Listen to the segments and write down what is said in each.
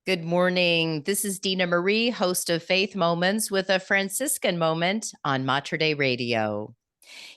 Good morning. This is Dina Marie, host of Faith Moments with a Franciscan moment on Mater Dei Radio.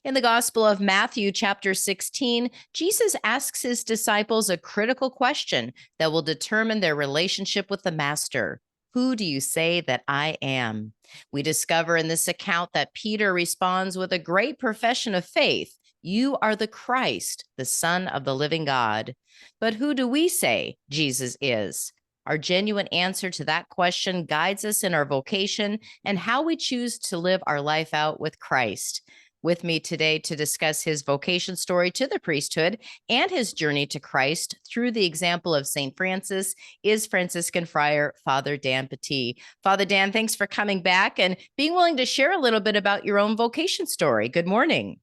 In the Gospel of Matthew, chapter 16, Jesus asks his disciples a critical question that will determine their relationship with the Master. Who do you say that I am? We discover in this account that Peter responds with a great profession of faith. You are the Christ, the Son of the living God. But who do we say Jesus is? Our genuine answer to that question guides us in our vocation and how we choose to live our life out with Christ. With me today to discuss his vocation story to the priesthood and his journey to Christ through the example of St. Francis is Franciscan Friar Father Dan Pattee. Father Dan, thanks for coming back and being willing to share a little bit about your own vocation story. Good morning.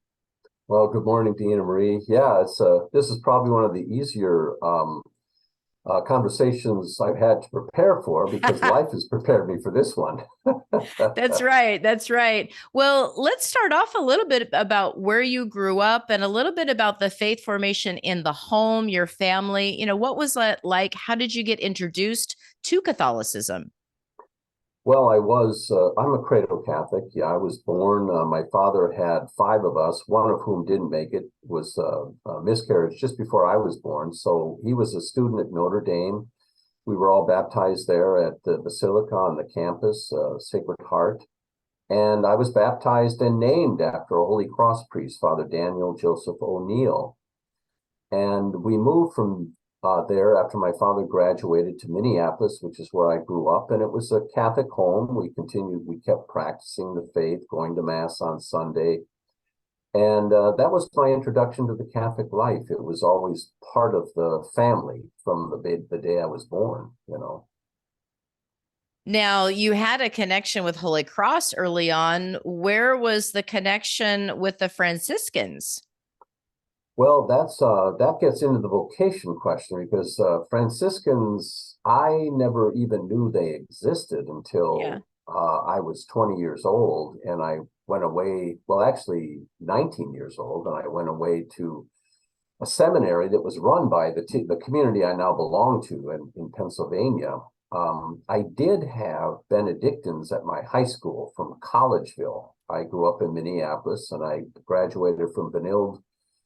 Well, good morning, Dina Marie. Yeah, this is probably one of the easier conversations I've had to prepare for because life has prepared me for this one. That's right. That's right. Well, let's start off a little bit about where you grew up and a little bit about the faith formation in the home, your family. What was that like? How did you get introduced to Catholicism? Well, I'm a cradle Catholic. Yeah, I was born, my father had five of us, one of whom didn't make it, was a miscarriage just before I was born. So he was a student at Notre Dame. We were all baptized there at the Basilica on the campus, Sacred Heart. And I was baptized and named after a Holy Cross priest, Father Daniel Joseph O'Neill. And we moved from there after my father graduated to Minneapolis, which is where I grew up. And it was a Catholic home. We kept practicing the faith, going to Mass on Sunday. And that was my introduction to the Catholic life. It was always part of the family from the day I was born. Now, you had a connection with Holy Cross early on. Where was the connection with the Franciscans? Well, that gets into the vocation question because Franciscans, I never even knew they existed Yeah. until I was 20 years old, and I went away. Well, actually, 19 years old, and I went away to a seminary that was run by the community I now belong to in Pennsylvania. I did have Benedictines at my high school from Collegeville. I grew up in Minneapolis, and I graduated from Benilde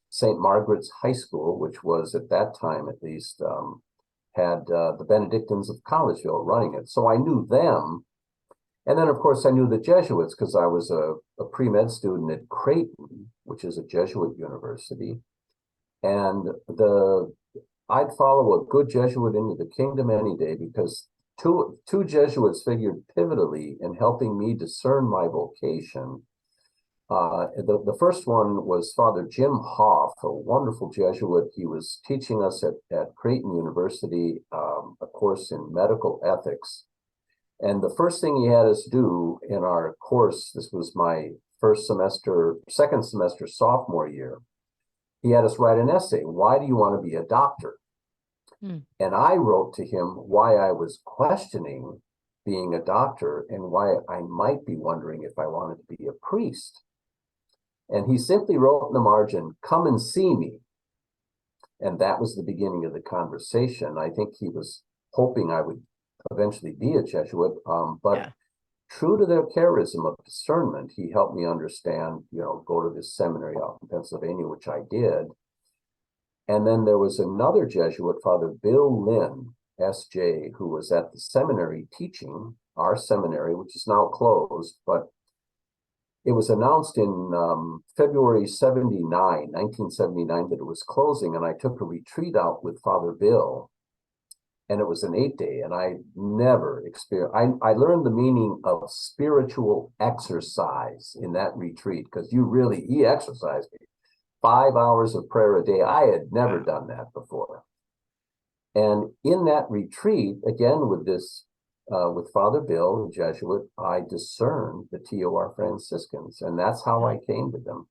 St. Margaret's High School, which was at that time at least had the Benedictines of Collegeville running it. So I knew them. And then, of course, I knew the Jesuits because I was a pre-med student at Creighton, which is a Jesuit university. And I'd follow a good Jesuit into the kingdom any day because two Jesuits figured pivotally in helping me discern my vocation. The first one was Father Jim Hoff, a wonderful Jesuit. He was teaching us at Creighton University a course in medical ethics. And the first thing he had us do in our course, this was my second semester sophomore year, he had us write an essay. Why do you want to be a doctor? And I wrote to him why I was questioning being a doctor and why I might be wondering if I wanted to be a priest. And he simply wrote in the margin, "Come and see me." And that was the beginning of the conversation. I think he was hoping I would eventually be a Jesuit, but Yeah. true to their charism of discernment, he helped me understand, go to this seminary out in Pennsylvania, which I did. And then there was another Jesuit, Father Bill Lynn, S.J., who was at the seminary teaching, our seminary, which is now closed, but it was announced in February 1979, that it was closing, and I took a retreat out with Father Bill, and it was an 8-day, and I never experienced, I learned the meaning of spiritual exercise in that retreat, because he exercised me. 5 hours of prayer a day. I had never done that before. And in that retreat, again, with Father Bill, the Jesuit, I discerned the TOR Franciscans, and that's how I came to them.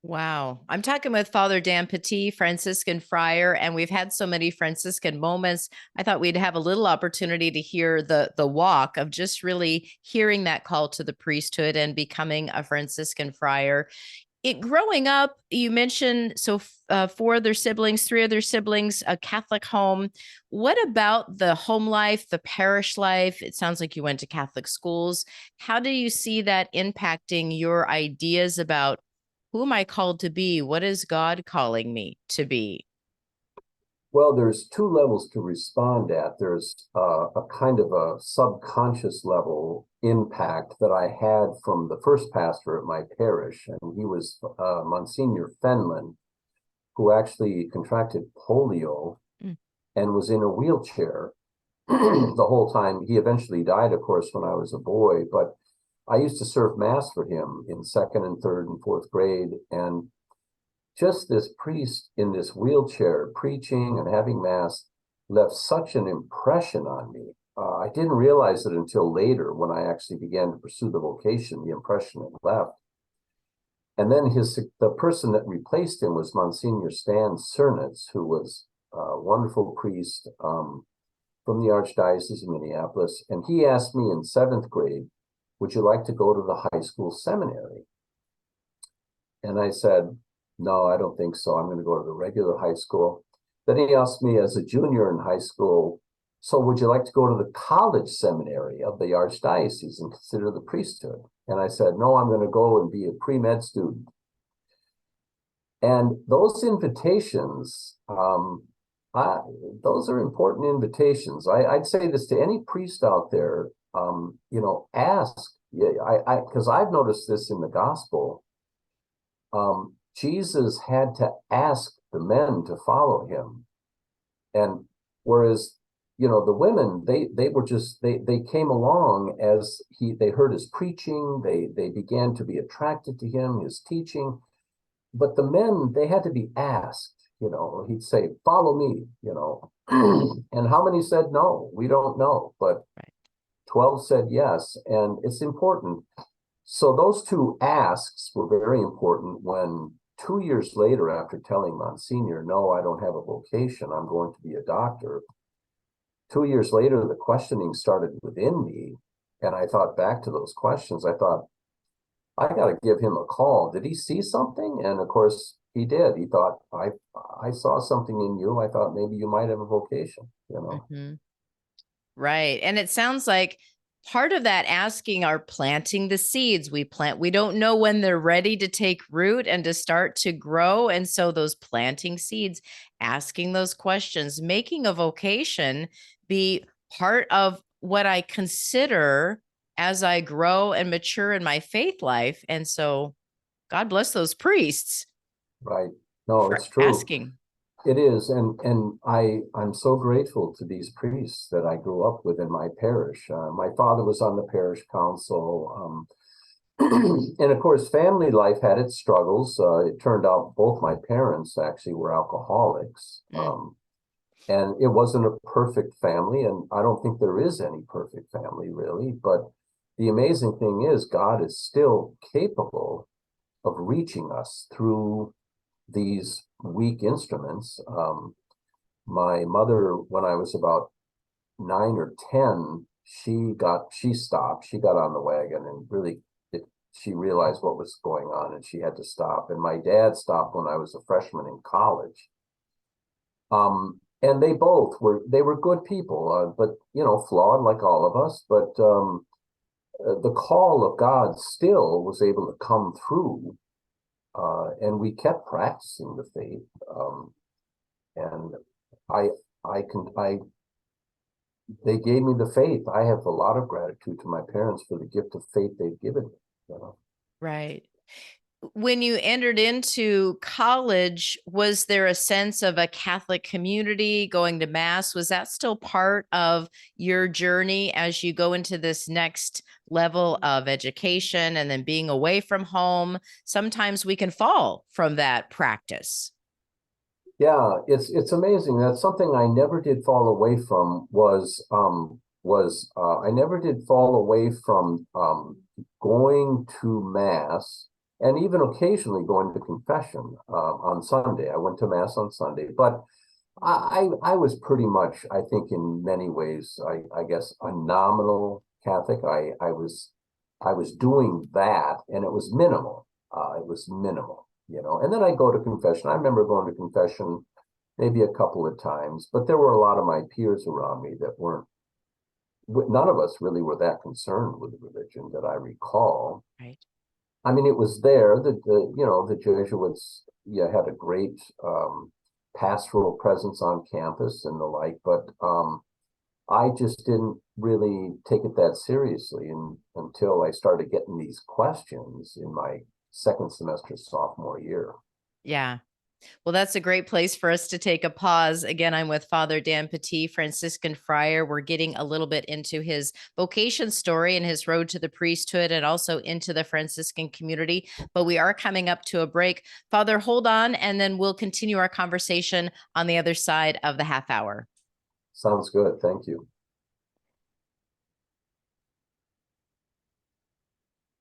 Wow. I'm talking with Father Dan Pattee, Franciscan Friar, and we've had so many Franciscan moments. I thought we'd have a little opportunity to hear the walk of just really hearing that call to the priesthood and becoming a Franciscan Friar. Growing up, you mentioned four other siblings, three other siblings, a Catholic home. What about the home life, the parish life? It sounds like you went to Catholic schools. How do you see that impacting your ideas about who am I called to be? What is God calling me to be? Well, there's two levels to respond at. There's a kind of a subconscious level impact that I had from the first pastor at my parish, and he was Monsignor Fenlon, who actually contracted polio Mm. and was in a wheelchair the whole time. He eventually died, of course, when I was a boy, but I used to serve Mass for him in second and third and fourth grade, and just this priest in this wheelchair preaching and having Mass left such an impression on me. I didn't realize it until later when I actually began to pursue the vocation, the impression it left. And then the person that replaced him was Monsignor Stan Cernitz, who was a wonderful priest from the Archdiocese of Minneapolis. And he asked me in seventh grade, would you like to go to the high school seminary? And I said, no, I don't think so. I'm going to go to the regular high school. Then he asked me as a junior in high school, so would you like to go to the college seminary of the Archdiocese and consider the priesthood? And I said, no, I'm going to go and be a pre-med student. And those invitations, those are important invitations. I'd say this to any priest out there, ask, because I've noticed this in the gospel. Jesus had to ask the men to follow him. And whereas, the women, they were just, they came along as they heard his preaching, they began to be attracted to him, his teaching. But the men, they had to be asked, he'd say, follow me, and how many said no? We don't know, but 12 said yes. And it's important. So those two asks were very important when 2 years later, after telling Monsignor, no, I don't have a vocation, I'm going to be a doctor. 2 years later, the questioning started within me. And I thought back to those questions. I thought, I got to give him a call. Did he see something? And of course, he did. He thought, I saw something in you. I thought maybe you might have a vocation, Mm-hmm. Right. And it sounds like part of that asking are planting the seeds. We don't know when they're ready to take root and to start to grow. And so those planting seeds, asking those questions, making a vocation be part of what I consider as I grow and mature in my faith life. And so God bless those priests. Right. No, For it's true. asking. It is, and I'm so grateful to these priests that I grew up with in my parish. My father was on the parish council, and of course, family life had its struggles. It turned out both my parents actually were alcoholics, and it wasn't a perfect family, and I don't think there is any perfect family really. But the amazing thing is, God is still capable of reaching us through these weak instruments. My mother, when I was about 9 or 10, she stopped. She got on the wagon and really, she realized what was going on and she had to stop. And my dad stopped when I was a freshman in college. And they both were good people, but flawed like all of us. But the call of God still was able to come through. And we kept practicing the faith. And they gave me the faith. I have a lot of gratitude to my parents for the gift of faith they've given me. Right. When you entered into college, was there a sense of a Catholic community, going to Mass? Was that still part of your journey as you go into this next level of education and then being away from home? Sometimes we can fall from that practice. Yeah, it's amazing. That's something I never did fall away from was I never did fall away from going to Mass and even occasionally going to confession on Sunday. I went to Mass on Sunday, but I was pretty much, I think in many ways, I guess a nominal Catholic. I was doing that and it was minimal. It was minimal, and then I go to confession. I remember going to confession maybe a couple of times, but there were a lot of my peers around me that weren't, none of us really were that concerned with religion that I recall. Right. I mean, it was there. The Jesuits, had a great pastoral presence on campus and the like, but I just didn't really take it that seriously until I started getting these questions in my second semester sophomore year. Yeah. Well, that's a great place for us to take a pause. Again, I'm with Father Dan Pattee, Franciscan Friar. We're getting a little bit into his vocation story and his road to the priesthood and also into the Franciscan community. But we are coming up to a break. Father, hold on, and then we'll continue our conversation on the other side of the half hour. Sounds good. Thank you.